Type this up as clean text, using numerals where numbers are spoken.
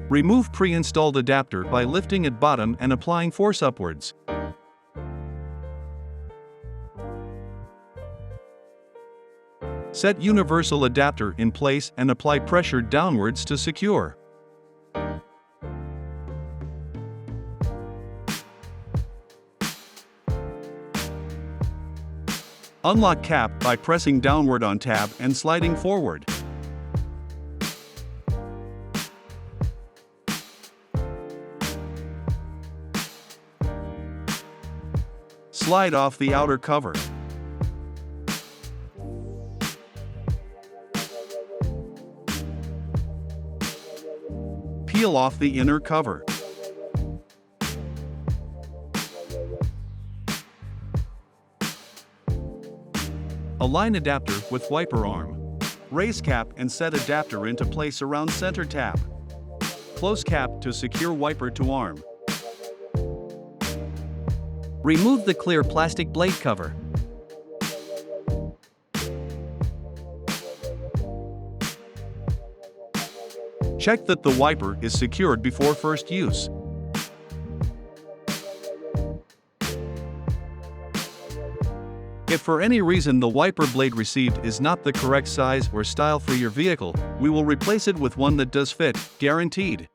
Remove pre-installed adapter by lifting at bottom and applying force upwards. Set universal adapter in place and apply pressure downwards to secure. Unlock cap by pressing downward on tab and sliding forward. Slide off the outer cover. Peel off the inner cover. Align adapter with wiper arm. Raise cap and set adapter into place around center tab. Close cap to secure wiper to arm. Remove the clear plastic blade cover. Check that the wiper is secured before first use. If for any reason the wiper blade received is not the correct size or style for your vehicle, we will replace it with one that does fit, guaranteed.